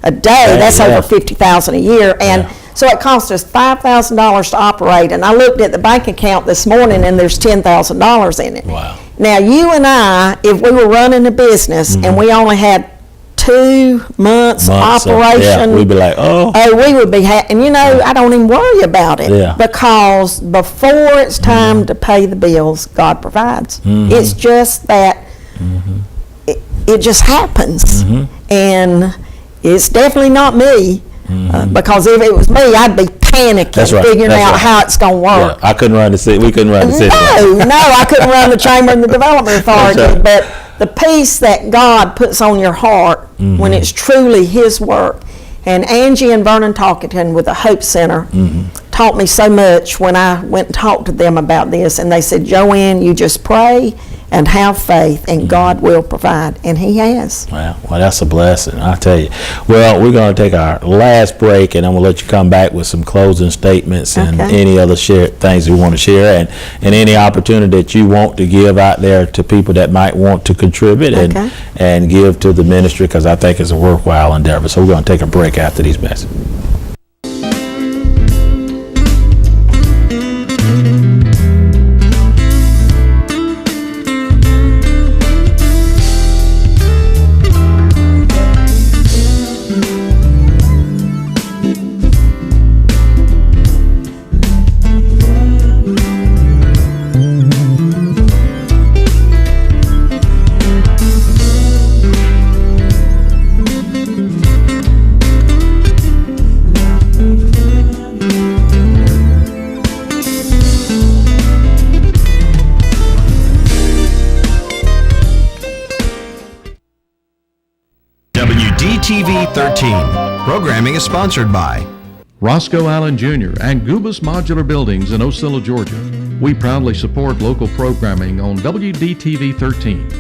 a day. That's over $50,000 a year, and so it cost us $5,000 to operate. And I looked at the bank account this morning, and there's $10,000 in it. Wow. Now, you and I, if we were running a business and we only had 2 months operation, we'd be like, we would be and I don't even worry about it because before it's time to pay the bills, God provides. It's just that it just happens, and it's definitely not me, because if it was me, I'd be panicking, figuring out how it's going to work. I couldn't run the city. We couldn't run the city. No, I couldn't run the chamber and the development authority. But the peace that God puts on your heart when it's truly His work. And Angie and Vernon Talkington with the Hope Center taught me so much when I went and talked to them about this. And they said, Joanne, you just pray and have faith, and God will provide. And He has. Well, that's a blessing, I tell you. Well, we're going to take our last break, and I'm going to let you come back with some closing statements and any other things you want to share, and any opportunity that you want to give out there to people that might want to contribute and give to the ministry, because I think it's a worthwhile endeavor. So we're going to take a break after these messages. WDTV 13. Programming is sponsored by Roscoe Allen Jr. and Gubus Modular Buildings in Osceola, Georgia. We proudly support local programming on WDTV 13.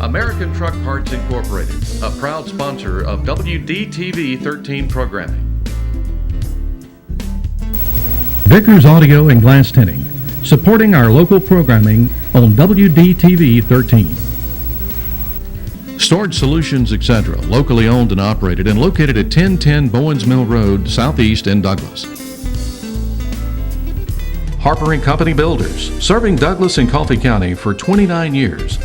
American Truck Parts Incorporated, a proud sponsor of WDTV 13 programming. Vickers Audio and Glass Tinting, supporting our local programming on WDTV 13. Storage Solutions, etc., locally owned and operated and located at 1010 Bowens Mill Road, Southeast in Douglas. Harper & Company Builders, serving Douglas and Coffee County for 29 years.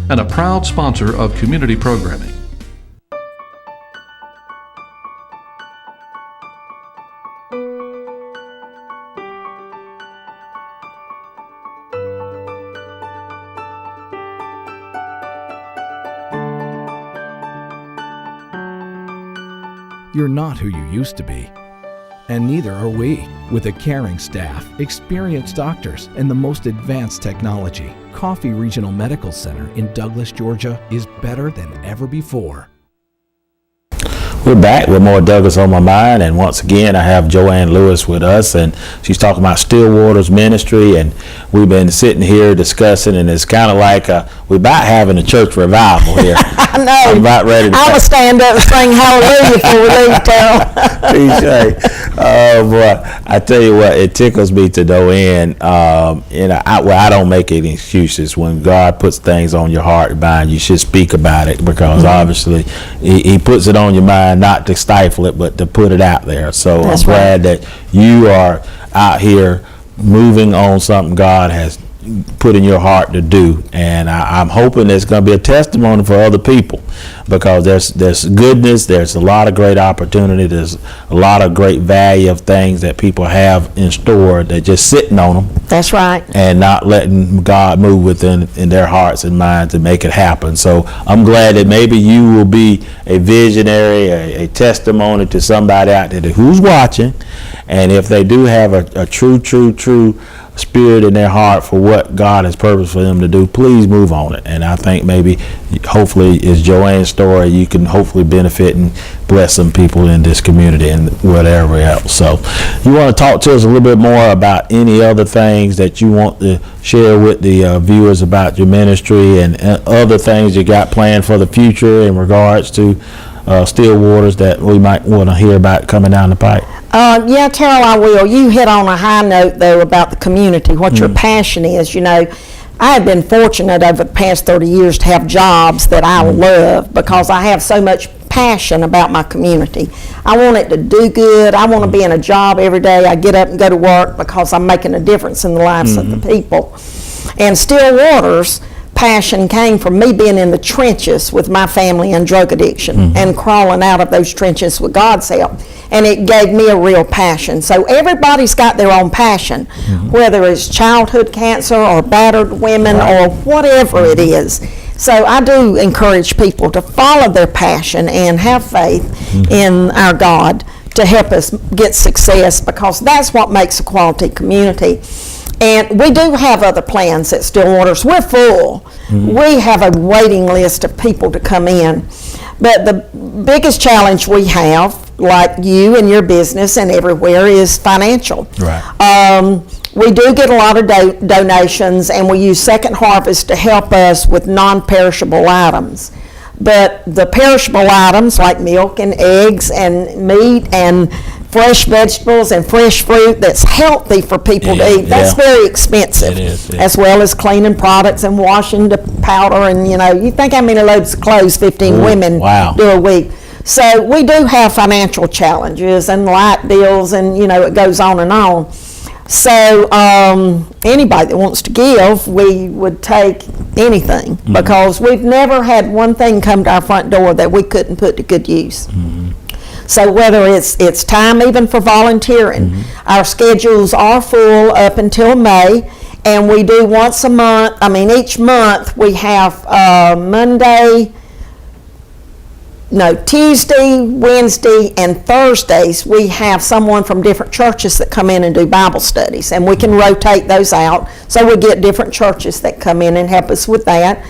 And a proud sponsor of community programming. You're not who you used to be, and neither are we. With a caring staff, experienced doctors, and the most advanced technology, Coffee Regional Medical Center in Douglas, Georgia is better than ever before. We're back with more Douglas on My Mind, and once again I have Joanne Lewis with us, and she's talking about Stillwater's ministry, and we've been sitting here discussing, and it's kind of like we're about having a church revival here. I know. I'm about ready to I'm going to stand up and sing hallelujah before we leave, Terrell. Boy, I tell you what, it tickles me to no end. I don't make any excuses. When God puts things on your heart and mind, you should speak about it, because obviously he puts it on your mind not to stifle it, but to put it out there. So I'm glad that you are out here moving on something God has put in your heart to do, and I'm hoping there's going to be a testimony for other people, because there's goodness, there's a lot of great opportunity, there's a lot of great value of things that people have in store. They're just sitting on them. That's right. And not letting God move within in their hearts and minds to make it happen. So I'm glad that maybe you will be a visionary, a testimony to somebody out there who's watching, and if they do have a true spirit in their heart for what God has purposed for them to do, please move on it. And I think maybe, hopefully, is Joanne's story, you can hopefully benefit and bless some people in this community and whatever else. So you want to talk to us a little bit more about any other things that you want to share with the viewers about your ministry and other things you got planned for the future in regards to Stillwaters that we might want to hear about coming down the pipe? Yeah, Terrell, I will. You hit on a high note, though, about the community, what your passion is. You know, I have been fortunate over the past 30 years to have jobs that I love because I have so much passion about my community. I want it to do good. I want to be in a job every day. I get up and go to work because I'm making a difference in the lives of the people. And Still Waters' passion came from me being in the trenches with my family and drug addiction and crawling out of those trenches with God's help. And it gave me a real passion. So everybody's got their own passion, whether it's childhood cancer or battered women or whatever it is. So I do encourage people to follow their passion and have faith in our God to help us get success, because that's what makes a quality community. And we do have other plans at Still Waters. We're full. We have a waiting list of people to come in. But the biggest challenge we have, like you and your business and everywhere, is financial. Right. We do get a lot of donations, and we use Second Harvest to help us with non-perishable items. But the perishable items like milk and eggs and meat and fresh vegetables and fresh fruit that's healthy for people to eat, that's very expensive. It is, as well as cleaning products and washing the powder. And you think how many loads of clothes 15 women do a week. So we do have financial challenges and light bills, and it goes on and on. So anybody that wants to give, we would take anything, because we've never had one thing come to our front door that we couldn't put to good use. So whether it's time even for volunteering, our schedules are full up until May, and we do once a month. Each month we have Tuesday, Wednesday, and Thursdays, we have someone from different churches that come in and do Bible studies, and we can rotate those out, so we get different churches that come in and help us with that.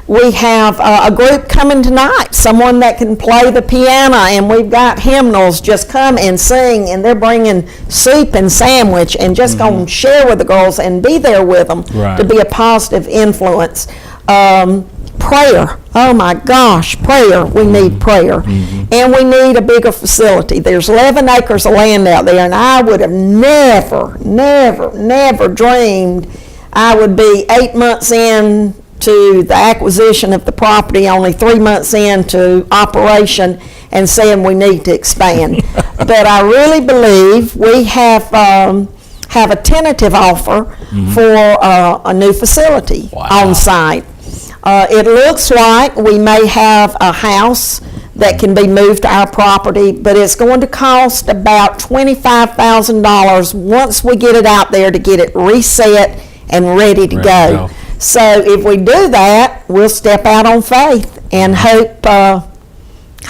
We have a group coming tonight, someone that can play the piano, and we've got hymnals just come and sing, and they're bringing soup and sandwich and just going to share with the girls and be there with them to be a positive influence. Prayer. Oh my gosh, prayer. We need prayer. And we need a bigger facility. There's 11 acres of land out there, and I would have never dreamed I would be 8 months in to the acquisition of the property, only 3 months into operation, and saying we need to expand. But I really believe we have a tentative offer for a new facility on site. It looks like we may have a house that can be moved to our property, but it's going to cost about $25,000 once we get it out there to get it reset and ready to go. So if we do that, we'll step out on faith and hope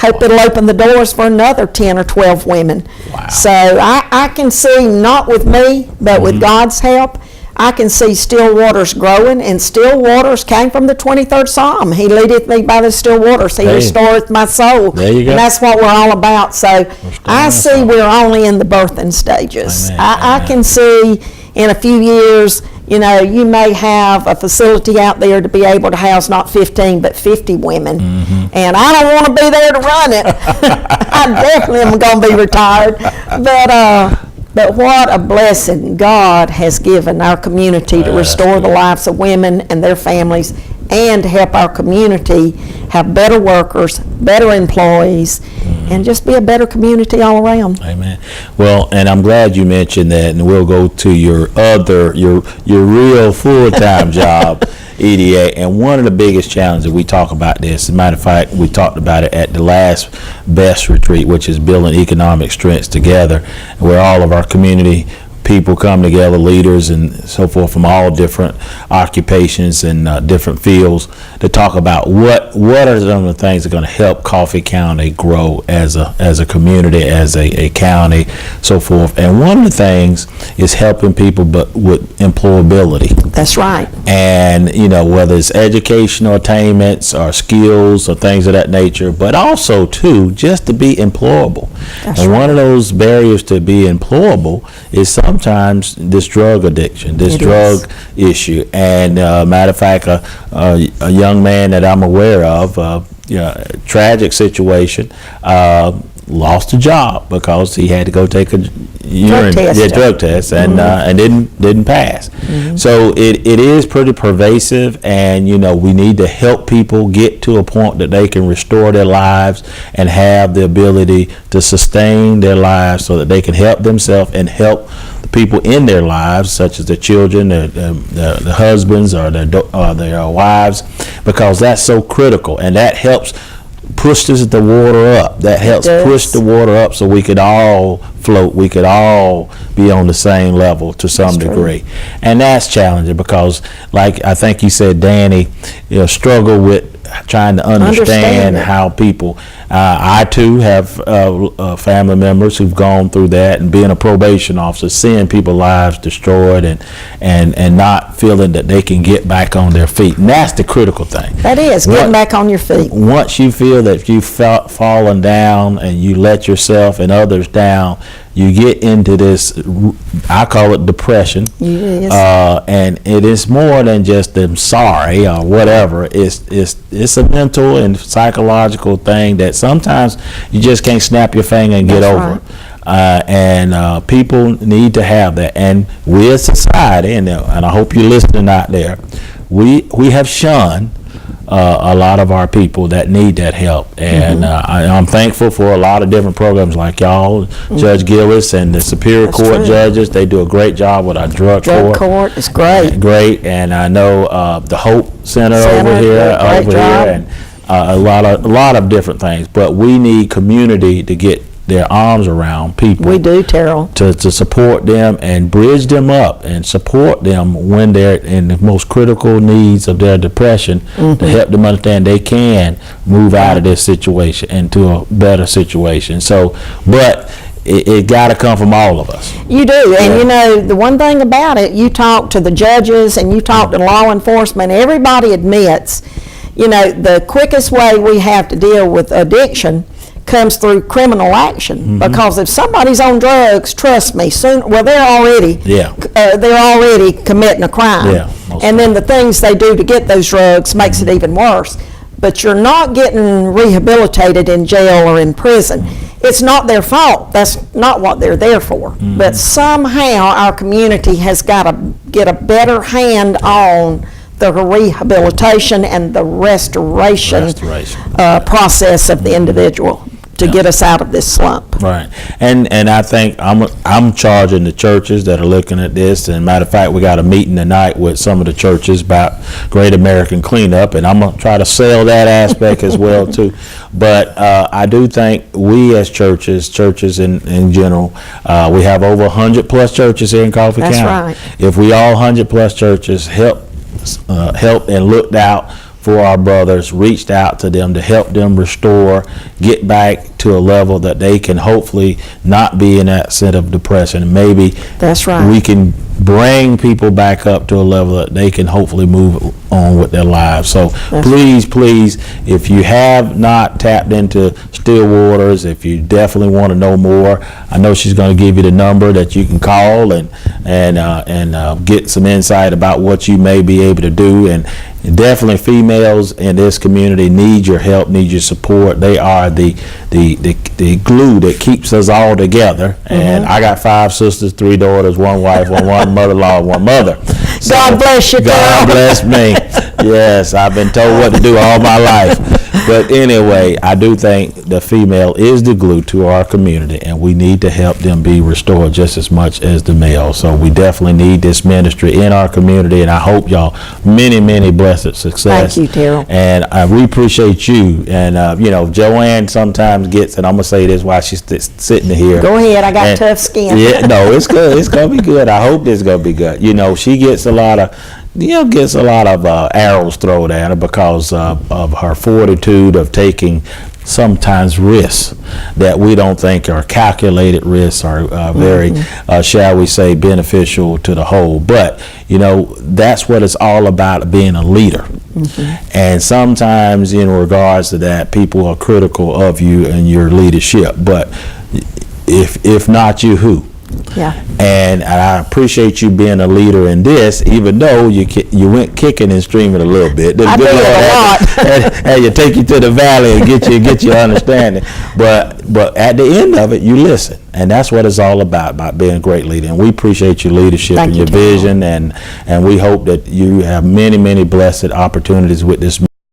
it'll open the doors for another 10 or 12 women. So I can see, not with me, but with God's help, I can see Still Waters growing, and Still Waters came from the 23rd Psalm. He leadeth me by the still waters. He restoreth my soul. There you go. And that's what we're all about. So I see we're only in the birthing stages. I can see in a few years, you may have a facility out there to be able to house not 15 but 50 women. And I don't want to be there to run it. I definitely am going to be retired. But what a blessing God has given our community to restore the lives of women and their families, and to help our community have better workers, better employees, and just be a better community all around. Amen. Well, and I'm glad you mentioned that, and we'll go to your real full-time job, EDA. And one of the biggest challenges, we talk about this, as a matter of fact, we talked about it at the last BEST retreat, which is building economic strengths together, where all of our community people come together, leaders and so forth from all different occupations and different fields, to talk about what are some of the things that are going to help Coffee County grow as a community, as a county, so forth. And one of the things is helping people but with employability. That's right. And whether it's educational attainments or skills or things of that nature, but also too just to be employable. That's and right. One of those barriers to be employable is sometimes this drug addiction, this drug issue. And matter of fact, a young man that I'm aware of, tragic situation, lost a job because he had to go take a test. drug test and didn't pass. So it is pretty pervasive, and we need to help people get to a point that they can restore their lives and have the ability to sustain their lives so that they can help themselves and help the people in their lives, such as their children, the husbands, or their wives, because that's so critical, and that helps pushes the water up. That helps push the water up so we could all float. We could all be on the same level to some degree. And that's challenging because, like I think you said, Danny, struggle with trying to understand how people, I too have family members who've gone through that, and being a probation officer, seeing people's lives destroyed and not feeling that they can get back on their feet. And that's the critical thing. That is, getting back on your feet. Once you feel that you've fallen down and you let yourself and others down, you get into this, I call it depression. Yes. And it is more than just I'm sorry or whatever. It's a mental and psychological thing that sometimes you just can't snap your finger and get over. And people need to have that. And we as society, and I hope you're listening out there, we have shunned a lot of our people that need that help, and I'm thankful for a lot of different programs like y'all, Judge Gillis and the Superior Court judges. They do a great job with our drug court. It's great. And I know the Hope Center over here, and a lot of different things. But we need community to get their arms around people. We do, Terrell. To support them and bridge them up and support them when they're in the most critical needs of their depression, to help them understand they can move out of this situation into a better situation. So, but it got to come from all of us. You do, and the one thing about it, you talk to the judges and you talk to law enforcement, everybody admits, the quickest way we have to deal with addiction comes through criminal action, because if somebody's on drugs, trust me, they're already committing a crime, and then the things they do to get those drugs makes it even worse. But you're not getting rehabilitated in jail or in prison. It's not their fault. That's not what they're there for. But somehow our community has got to get a better hand on the rehabilitation and the restoration process of the individual to get us out of this slump. Right, and I think I'm charging the churches that are looking at this. And matter of fact, we got a meeting tonight with some of the churches about Great American Cleanup, and I'm gonna try to sell that aspect as well too. But I do think we as churches in general, we have over 100 plus churches here in Coffee County. That's right. If we all 100 plus churches help and looked out for our brothers, reached out to them to help them restore, get back to a level that they can hopefully not be in that state of depression. Maybe that's right. We can bring people back up to a level that they can hopefully move on with their lives. So please, if you have not tapped into Still Waters, if you definitely want to know more, I know she's going to give you the number that you can call and get some insight about what you may be able to do. And definitely females in this community need your help, need your support. They are the glue that keeps us all together. And I got 5 sisters, 3 daughters, 1 wife, one mother-in-law, 1 mother. So God bless you, God bless me. Yes, I've been told what to do all my life. But anyway, I do think the female is the glue to our community, and we need to help them be restored just as much as the male. So we definitely need this ministry in our community, and I hope y'all many blessed success. Thank you, Terrell. And we appreciate you. And Joanne sometimes gets, and I'm gonna say this while she's sitting here. Go ahead, I got tough skin. Yeah, no, it's good. It's gonna be good. I hope it's gonna be good. She gets a lot of arrows thrown at her because of her fortitude of taking sometimes risks that we don't think are calculated risks or very, shall we say, beneficial to the whole. But, that's what it's all about, being a leader. And sometimes in regards to that, people are critical of you and your leadership. But if not you, who? Yeah. And I appreciate you being a leader in this, even though you went kicking and streaming a little bit. I did a lot. And you take you to the valley and get your understanding. But at the end of it, you listen. And that's what it's all about being a great leader. And we appreciate your leadership Thank and you, your Tom. vision, and we hope that you have many, many blessed opportunities with this